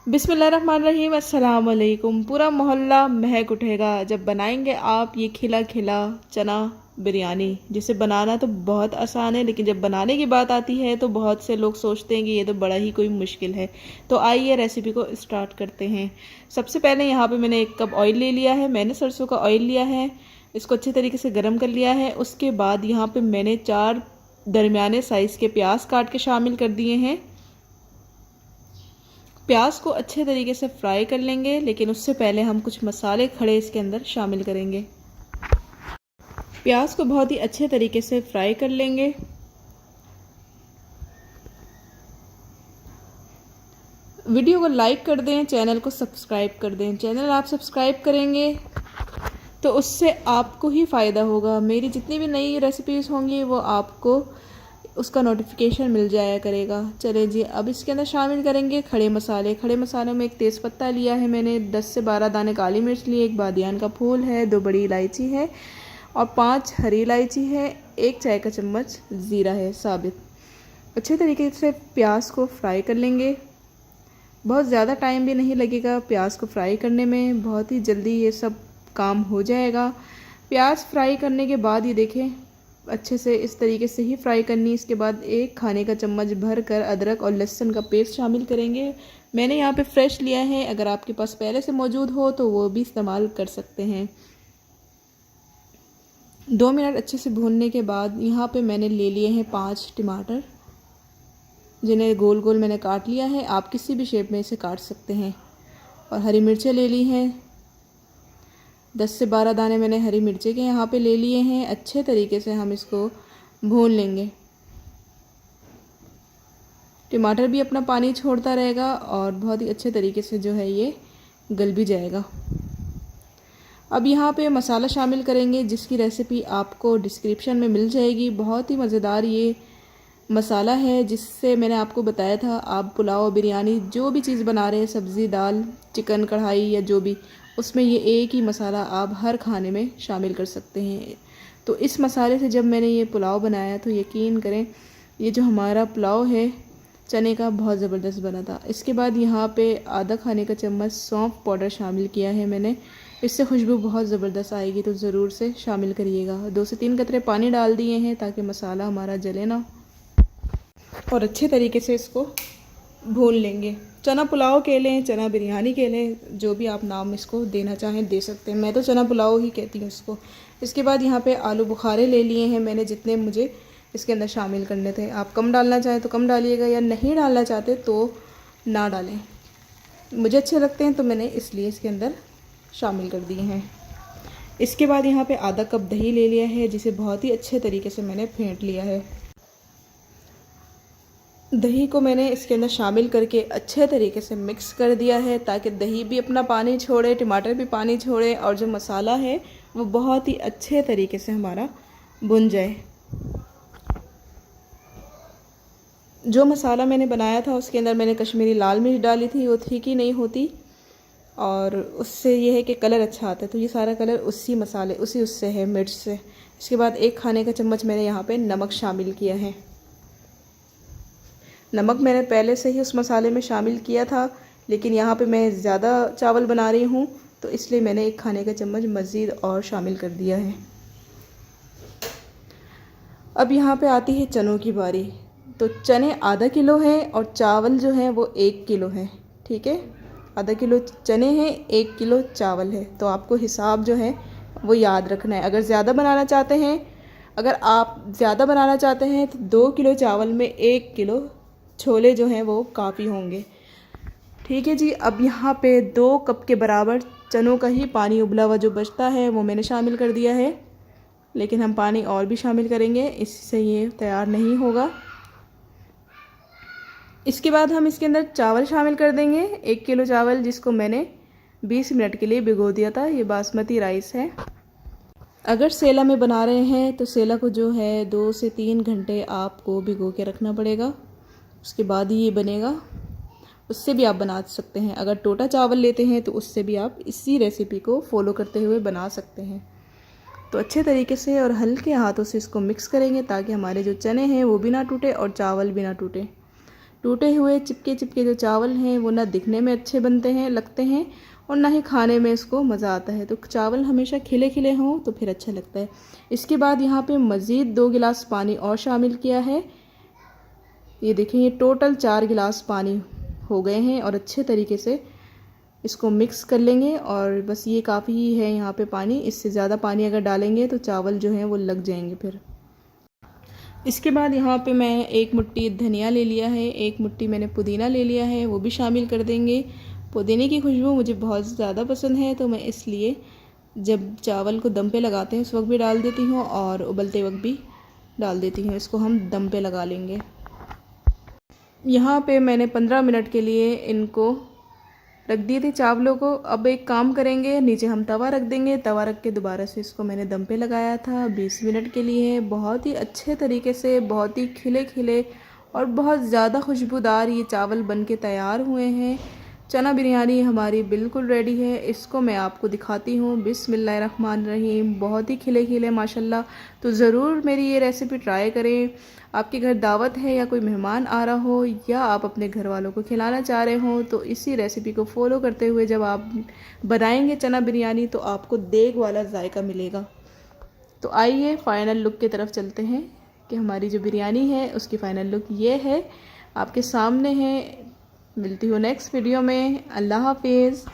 बिस्मिल्लाहिर्रहमानिर्रहीम। अस्सलाम वालेकुम। पूरा मोहल्ला महक उठेगा जब बनाएंगे आप ये खिला खिला चना बिरयानी, जिसे बनाना तो बहुत आसान है, लेकिन जब बनाने की बात आती है तो बहुत से लोग सोचते हैं कि ये तो बड़ा ही कोई मुश्किल है। तो आइए रेसिपी को स्टार्ट करते हैं। सबसे पहले यहाँ पे मैंने 1 कप ऑयल ले लिया है। मैंने सरसों का ऑयल लिया है, इसको अच्छे तरीके से गर्म कर लिया है। उसके बाद यहाँ पे मैंने 4 दरमियाने साइज़ के प्याज काट के शामिल कर दिए हैं। प्याज को अच्छे तरीके से फ्राई कर लेंगे, लेकिन उससे पहले हम कुछ मसाले खड़े इसके अंदर शामिल करेंगे। प्याज को बहुत ही अच्छे तरीके से फ्राई कर लेंगे। वीडियो को लाइक कर दें, चैनल को सब्सक्राइब कर दें। चैनल आप सब्सक्राइब करेंगे तो उससे आपको ही फ़ायदा होगा। मेरी जितनी भी नई रेसिपीज़ होंगी वो आपको उसका नोटिफिकेशन मिल जाया करेगा। चले जी, अब इसके अंदर शामिल करेंगे खड़े मसाले। खड़े मसालों में 1 तेज़पत्ता लिया है मैंने, 10 से 12 दाने काली मिर्च लिए, 1 बादियान का फूल है, 2 बड़ी इलायची है और 5 हरी इलायची है, 1 चाय का चम्मच ज़ीरा है साबित। अच्छे तरीके से प्याज को फ्राई कर लेंगे। बहुत ज़्यादा टाइम भी नहीं लगेगा प्याज को फ्राई करने में, बहुत ही जल्दी ये सब काम हो जाएगा। प्याज फ्राई करने के बाद ये देखें अच्छे से इस तरीके से ही फ्राई करनी। इसके बाद 1 खाने का चम्मच भर कर अदरक और लहसुन का पेस्ट शामिल करेंगे। मैंने यहाँ पे फ्रेश लिया है, अगर आपके पास पहले से मौजूद हो तो वो भी इस्तेमाल कर सकते हैं। 2 मिनट अच्छे से भूनने के बाद यहाँ पे मैंने ले लिए हैं 5 टमाटर, जिन्हें गोल गोल मैंने काट लिया है। आप किसी भी शेप में इसे काट सकते हैं। और हरी मिर्चें ले ली हैं, 10 से 12 दाने मैंने हरी मिर्ची के यहाँ पे ले लिए हैं। अच्छे तरीके से हम इसको भून लेंगे। टमाटर भी अपना पानी छोड़ता रहेगा और बहुत ही अच्छे तरीके से जो है ये गल भी जाएगा। अब यहाँ पे मसाला शामिल करेंगे, जिसकी रेसिपी आपको डिस्क्रिप्शन में मिल जाएगी। बहुत ही मज़ेदार ये मसाला है, जिससे मैंने आपको बताया था आप पुलाव, बिरयानी जो भी चीज़ बना रहे हैं, सब्ज़ी, दाल, चिकन कढ़ाई या जो भी, उसमें ये एक ही मसाला आप हर खाने में शामिल कर सकते हैं। तो इस मसाले से जब मैंने ये पुलाव बनाया तो यकीन करें ये जो हमारा पुलाव है चने का, बहुत ज़बरदस्त बना था। इसके बाद यहाँ पे आधा खाने का चम्मच सौंफ पाउडर शामिल किया है मैंने, इससे खुशबू बहुत ज़बरदस्त आएगी, तो ज़रूर से शामिल करिएगा। 2 से 3 कतरे पानी डाल दिए हैं ताकि मसाला हमारा जले ना, और अच्छे तरीके से इसको भून लेंगे। चना पुलाव के लें, चना बिरयानी के लें, जो भी आप नाम इसको देना चाहें दे सकते हैं। मैं तो चना पुलाव ही कहती हूँ इसको। इसके बाद यहाँ पे आलू बुखारे ले लिए हैं मैंने, जितने मुझे इसके अंदर शामिल करने थे। आप कम डालना चाहें तो कम डालिएगा, या नहीं डालना चाहते तो ना डालें। मुझे अच्छे लगते हैं तो मैंने इसलिए इसके अंदर शामिल कर दिए हैं। इसके बाद यहाँ पे आधा कप दही ले लिया है, जिसे बहुत ही अच्छे तरीके से मैंने फेंट लिया है। दही को मैंने इसके अंदर शामिल करके अच्छे तरीके से मिक्स कर दिया है, ताकि दही भी अपना पानी छोड़े, टमाटर भी पानी छोड़े और जो मसाला है वो बहुत ही अच्छे तरीके से हमारा भुन जाए। जो मसाला मैंने बनाया था उसके अंदर मैंने कश्मीरी लाल मिर्च डाली थी, वो तीखी नहीं होती और उससे ये है कि कलर अच्छा आता है। तो ये सारा कलर उसी मसाले उससे है, मिर्च से। इसके बाद 1 खाने का चम्मच मैंने यहाँ पे नमक शामिल किया है। नमक मैंने पहले से ही उस मसाले में शामिल किया था, लेकिन यहाँ पे मैं ज़्यादा चावल बना रही हूँ तो इसलिए मैंने 1 खाने का चम्मच मज़ीद और शामिल कर दिया है। अब यहाँ पे आती है चनों की बारी। तो चने आधा किलो हैं और चावल जो हैं वो 1 किलो हैं, ठीक है। आधा किलो चने हैं, 1 किलो चावल है, तो आपको हिसाब जो है वो याद रखना है। अगर आप ज़्यादा बनाना चाहते हैं तो 2 किलो चावल में 1 किलो छोले जो हैं वो काफ़ी होंगे, ठीक है जी। अब यहाँ पे 2 कप के बराबर चनों का ही पानी उबला हुआ जो बचता है वो मैंने शामिल कर दिया है, लेकिन हम पानी और भी शामिल करेंगे, इससे ये तैयार नहीं होगा। इसके बाद हम इसके अंदर चावल शामिल कर देंगे। 1 किलो चावल जिसको मैंने 20 मिनट के लिए भिगो दिया था, ये बासमती राइस है। अगर सेला में बना रहे हैं तो सेला को जो है 2 से 3 घंटे आपको भिगो के रखना पड़ेगा, उसके बाद ही ये बनेगा। उससे भी आप बना सकते हैं। अगर टोटा चावल लेते हैं तो उससे भी आप इसी रेसिपी को फॉलो करते हुए बना सकते हैं। तो अच्छे तरीके से और हल्के हाथों से इसको मिक्स करेंगे ताकि हमारे जो चने हैं वो भी ना टूटे और चावल भी ना टूटे। टूटे हुए चिपके चिपके जो चावल हैं वो ना दिखने में अच्छे बनते हैं, लगते हैं, और ना ही खाने में इसको मज़ा आता है। तो चावल हमेशा खिले खिले हों तो फिर अच्छा लगता है। इसके बाद यहाँ पे मज़ीद 2 गिलास पानी और शामिल किया है। ये देखें, ये टोटल 4 गिलास पानी हो गए हैं और अच्छे तरीके से इसको मिक्स कर लेंगे। और बस ये काफ़ी है यहाँ पे पानी, इससे ज़्यादा पानी अगर डालेंगे तो चावल जो हैं वो लग जाएंगे फिर। इसके बाद यहाँ पे मैं 1 मुट्ठी धनिया ले लिया है, 1 मुट्ठी मैंने पुदीना ले लिया है, वो भी शामिल कर देंगे। पुदीने की खुशबू मुझे बहुत ज़्यादा पसंद है, तो मैं इसलिए जब चावल को दम पे लगाते हैं उस वक्त भी डाल देती हूँ और उबलते वक्त भी डाल देती हूँ। इसको हम दम पे लगा लेंगे। यहाँ पे मैंने 15 मिनट के लिए इनको रख दिए थे चावलों को। अब एक काम करेंगे, नीचे हम तवा रख देंगे। तवा रख के दोबारा से इसको मैंने दम पे लगाया था 20 मिनट के लिए। बहुत ही अच्छे तरीके से, बहुत ही खिले खिले और बहुत ज़्यादा खुशबूदार ये चावल बन के तैयार हुए हैं। चना बिरयानी हमारी बिल्कुल रेडी है। इसको मैं आपको दिखाती हूँ। बिस्मिल्लाहिर्रहमानिर्रहीम। बहुत ही खिले खिले माशाल्लाह। तो ज़रूर मेरी ये रेसिपी ट्राई करें। आपके घर दावत है या कोई मेहमान आ रहा हो या आप अपने घर वालों को खिलाना चाह रहे हो तो इसी रेसिपी को फॉलो करते हुए जब आप बनाएंगे चना बिरयानी तो आपको देग वाला जायका मिलेगा। तो आइए फ़ाइनल लुक की तरफ चलते हैं कि हमारी जो बिरयानी है उसकी फ़ाइनल लुक ये है, आपके सामने है। मिलती हूँ नेक्स्ट वीडियो में। अल्लाह हाफिज़।